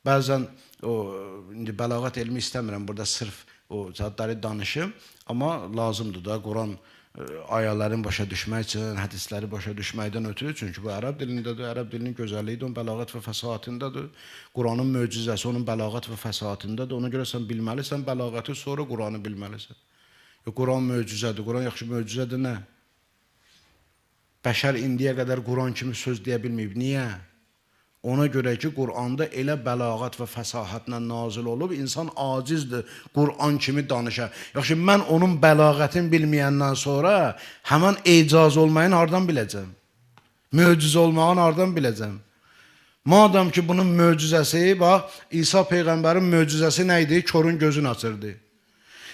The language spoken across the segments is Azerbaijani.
Bəzən o indi bəlağət elmi istəmirəm burada sırf o zətləri danışım, amma lazımdır da Quran ayələrin başa düşmək üçün, hədisləri başa düşməkdən ötürü, çünki bu ərəb dilindədir, ərəb dilinin gözəlliyi də onun bəlağət və fəsahatındadır. Quranın möcüzəsi onun bəlağət və fəsahatındadır. Ona görə sən bilməlisən bəlağəti, sonra Quranı bilməlisən. Quran möcüzədir. Quran yaxşı möcüzədir nə? Bəşər indiyə qədər Quran kimi söz deyə bilməyib. Niyə? Ona görə ki, Quranda elə bəlağət və fəsahatla nazil olub, insan acizdir Quran kimi danışa. Yaxşı, mən onun bəlağətini bilməyəndən sonra həmən ecaz olmayın hardan biləcəm? Möcüzə olmağın hardan biləcəm? Madam ki, bunun möcüzəsi, bax, İsa Peyğəmbərin möcüzəsi nə idi? Körün gözünü açırdı.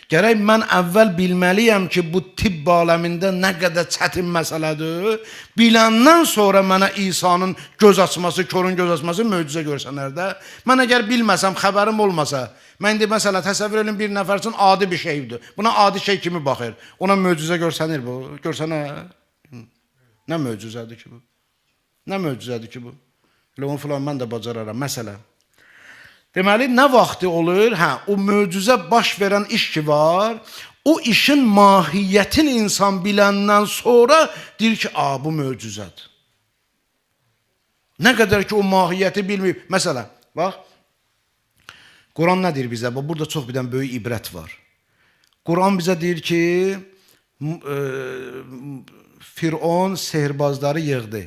Gərək mən əvvəl bilməliyəm ki, bu tibb aləmində nə qədər çətin məsələdir. Biləndən sonra mənə İsa'nın göz açması, körün göz açması möcüzə görsənər də. Mən əgər bilməsəm, xəbərim olmasa, mən indi məsələ təsəvvür edin bir nəfər üçün adi bir şeydir. Buna adi şey kimi baxır. Ona möcüzə görsənir bu. Görsənər. Nə möcüzədir ki bu? Nə möcüzədir ki bu? Elə onu filan mən də bacararam. Məsələn. Deməli, nə vaxtı olur? O möcüzə baş verən iş ki var, o işin mahiyyətini insan biləndən sonra deyir ki, bu möcüzədir. Nə qədər ki, o mahiyyəti bilməyib. Məsələn, bax, Quran nə deyir bizə? Burada çox birdən böyük ibrət var. Quran bizə deyir ki, Firon sehirbazları yığdı.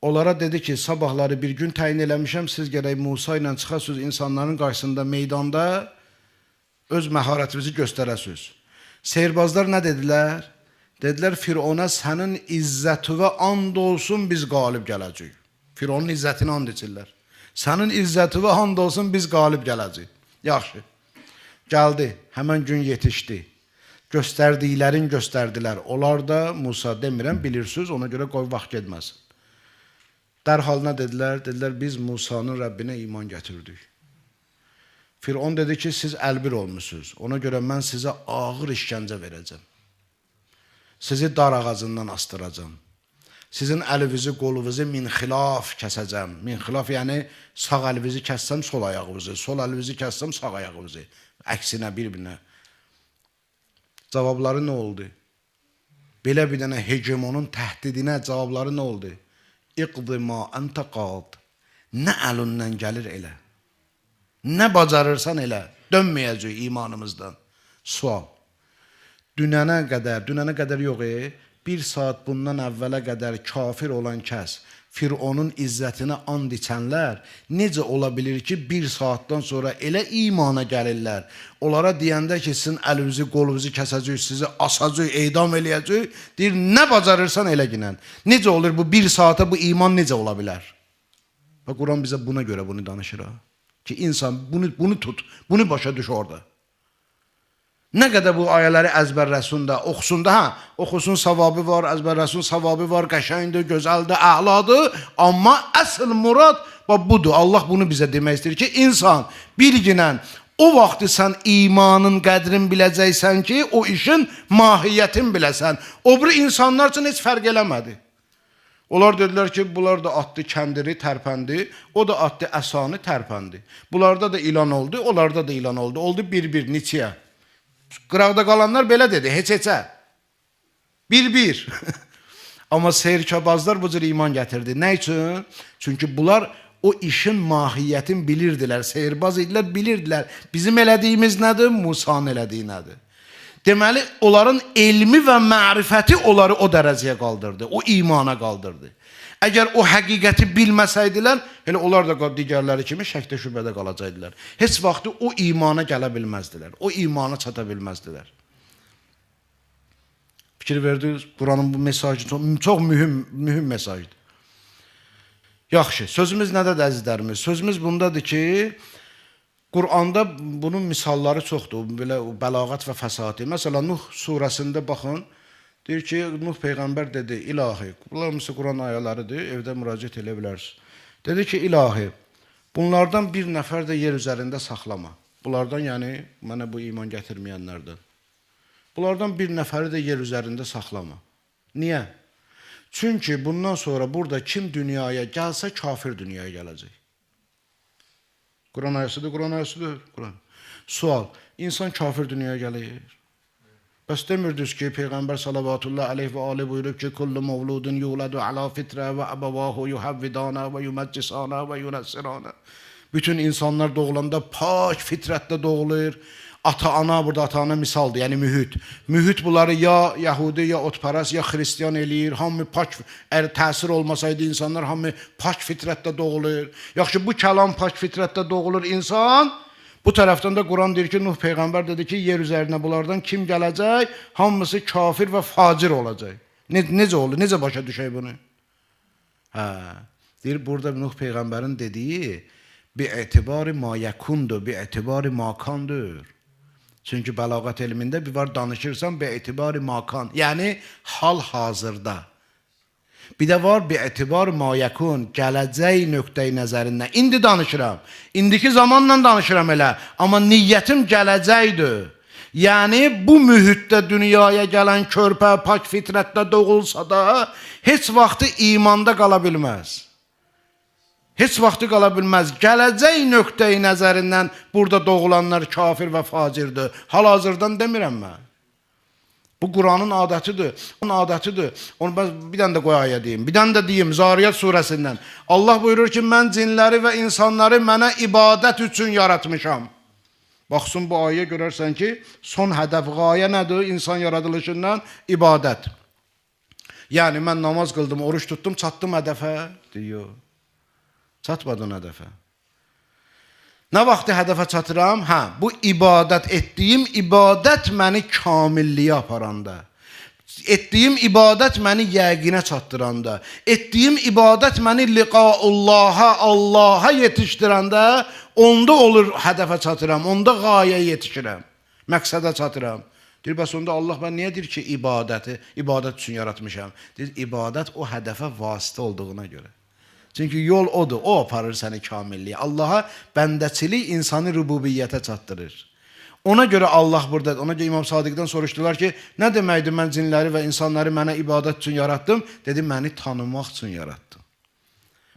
Onlara dedi ki, sabahları bir gün təyin eləmişəm, siz gərək Musa ilə çıxasınız insanların qarşısında, meydanda öz məharətinizi göstərəsiniz. Sehirbazlar nə dedilər? Dedilər, Firona sənin izzətivə and olsun, biz qalib gələcəyik. Fironun izzətini and içirlər. Sənin izzətivə and olsun, biz qalib gələcəyik. Yaxşı. Gəldi, həmən gün yetişdi. Göstərdiklərin göstərdilər. Onlar da, Musa demirəm, bilirsiniz, ona görə qoy vaxt getməsin. Dərhal nə dedilər? Dedilər, biz Musanın Rəbbinə iman gətirdik. Firon dedi ki, siz əlbir olmuşsunuz. Ona görə mən sizə ağır işgəncə verəcəm. Sizi dar ağacından astıracam. Sizin əlinizi, qolunuzu minxilaf kəsəcəm. Minxilaf yəni sağ əlinizi kəssəm, sol ayağınızı. Sol əlinizi kəssəm, sağ ayağınızı. Əksinə, bir-birinə. Cavabları nə oldu? Belə bir dənə hegemonun təhdidinə cavabları nə oldu? İqdi ma əntə qad. Nə əlindən gəlir elə. Nə bacarırsan elə. Dönməyəcək imanımızdan. Sual. Dünənə qədər yox, bir saat bundan əvvələ qədər kafir olan kəs, Fironun izzətinə and içənlər necə ola bilir ki, bir saatdan sonra elə imana gəlirlər. Onlara deyəndə ki, sizin əlinizi, qolunuzu kəsəcək, sizi asacaq, edam eləyəcək, deyir, nə bacarırsan elə ginən. Necə olur bu bir saata bu iman necə ola bilər? Və Quran bizə buna görə bunu danışır. Ki, insan bunu tut, bunu başa düş orada. Nə qədər bu ayələri əzbərləsin də, oxusun da, oxusun savabı var, əzbərləsin savabı var, qəşəngdir, gözəldir, əladır. Amma əsl murad budur. Allah bunu bizə demək istəyir ki, insan bilginən o vaxtı sən imanın qədrini biləcəksən ki, o işin mahiyyətini biləsən. O bir insanlar üçün heç fərq eləmədi. Onlar dedilər ki, bunlar da atdı kəndiri, tərpəndi, o da atdı əsanı, tərpəndi. Bunlarda da ilan oldu, onlarda da ilan oldu. Oldu bir-bir, neçəyə? Qıraqda qalanlar belə dedi, heç-heçə. Bir-bir. Amma seyrkabazlar bu cür iman gətirdi. Nə üçün? Çünki bunlar o işin mahiyyətini bilirdilər. Seyrbaz idilər, bilirdilər. Bizim elədiyimiz nədir? Musanın elədiyi nədir? Deməli, onların elmi və mərifəti onları o dərəcəyə qaldırdı, o imana qaldırdı. Əgər o həqiqəti bilməsəydilər, elə onlar da digərləri kimi şəkdə şübhədə qalacaqdılar. Heç vaxtı o imana gələ bilməzdilər, o imana çata bilməzdilər. Fikir verdiniz, Quranın bu mesajı çox mühüm mesajdır. Yaxşı, sözümüz nədədir əzizlərimiz? Sözümüz bundadır ki, Quranda bunun misalları çoxdur, belə bəlağət və fəsahatı. Məsələn, Nuh surəsində baxın, deyir ki, Nuh Peyğəmbər dedi, ilahi, bunlar mısa Quran ayələridir, evdə müraciət elə bilərsiniz. Dedi ki, ilahi, bunlardan bir nəfər də yer üzərində saxlama. Bunlardan, yəni, mənə bu iman gətirməyənlərdən. Bunlardan bir nəfəri də yer üzərində saxlama. Niyə? Çünki bundan sonra burada kim dünyaya gəlsə, kafir dünyaya gələcək. Quran ayəsidir, Quran ayəsidir. Quran. Sual, insan kafir dünyaya gəlir. Bəs demirdiniz ki, Peyğəmbər sallallahu aleyhi və aleyhi buyurub ki, kullu mevludun yuladu ala fitrə və əbəvahu yuhavvidana və yuməccisana və yunassirana. Bütün insanlar doğulanda pak fitrətlə doğulur. Ata-ana, burada ata-ana misaldır, yəni mühit. Mühit bunları ya Yahudi, ya otparast, ya Xristiyan eləyir. Hamı pak, əgər təsir olmasaydı insanlar hamı pak fitrətlə doğulur. Yaxşı, bu kəlam pak fitrətlə doğulur insan. Bu tərəfdən də Quran deyir ki, Nuh Peyğəmbər dedi ki, yer üzərinə bunlardan kim gələcək? Hamısı kafir və facir olacaq. Necə olur? Necə başa düşək bunu? Deyir, burada Nuh Peyğəmbərin dediyi bi-etibari ma yekundur, bi-etibari makandır. Çünki bəlağat elmində bir var danışırsan bi-etibari makan, yəni hal-hazırda. Bir də var bi-etibar ma yekun, gələcək nöqteyi nəzərindən. İndi danışıram. İndiki zamanla danışıram elə. Amma niyyətim gələcəkdir. Yəni bu mühitdə dünyaya gələn körpə pak fitrətlə doğulsa da heç vaxtı imanda qala bilməz. Heç vaxtı qala bilməz. Gələcək nöqteyi nəzərindən burada doğulanlar kafir və facirdir. Hal-hazırdan demirəm mən. Bu Quranın adətidir. Onun adətidir. Onu ben bir dənə də qoyaya deyim. Bir dənə də deyim Zariyat surəsindən. Allah buyurur ki, mən cinləri və insanları mənə ibadət üçün yaratmışam. Baxsın bu ayəyə görərsən ki, son hədəf, qayə nədir? İnsan yaradılışından ibadət. Yəni mən namaz qıldım, oruç tutdum, çatdım hədəfə? Deyir. Çatmadın hədəfə. Nə vaxtı hədəfə çatıram? Bu ibadət, etdiyim ibadət məni kamilliyə aparanda, etdiyim ibadət məni yəqinə çatdıranda, etdiyim ibadət məni liqaullaha, Allaha yetişdirəndə, onda olur hədəfə çatıram, onda qayəyə yetişirəm, məqsədə çatıram. Deyir, bəs onda Allah mən niyə deyir ki, ibadət üçün yaratmışam? Deyir, ibadət o hədəfə vasitə olduğuna görə. Çünki yol odur, o aparır səni kamilliyə. Allaha bəndəçilik insanı rububiyyətə çatdırır. Ona görə Allah burada, ona görə İmam Sadiqdən soruşdular ki, nə deməkdir mən cinləri və insanları mənə ibadət üçün yaratdım? Dedi, məni tanımaq üçün yaratdım.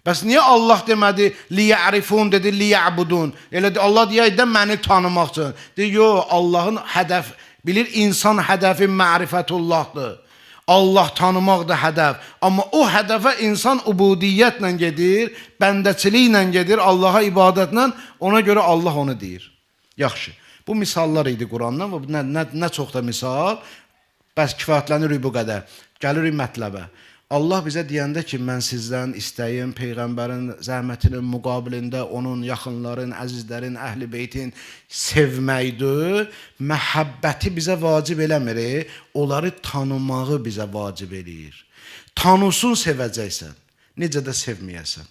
Bəs niyə Allah demədi, liya'rifun dedi, liya'budun? Elə Allah deyəydə məni tanımaq üçün. Deyir, yox, Allahın hədəf, bilir, insan hədəfi mərifətullahdır. Allah tanımaq da hədəf. Amma o hədəfə insan ubudiyyətlə gedir, bəndəçiliklə gedir, Allaha ibadətlə, ona görə Allah onu deyir. Yaxşı, bu misallar idi Qurandan və nə çox da misal, bəs kifayətlənirik bu qədər. Gəlirik mətləbə. Allah bizə deyəndə ki, mən sizdən istəyim Peyğəmbərin zəhmətinin müqabilində onun yaxınların, əzizlərin, əhl-i beytin sevməkdir. Məhəbbəti bizə vacib eləmir, onları tanımağı bizə vacib eləyir. Tanısın sevəcəksən, necə də sevməyəsən.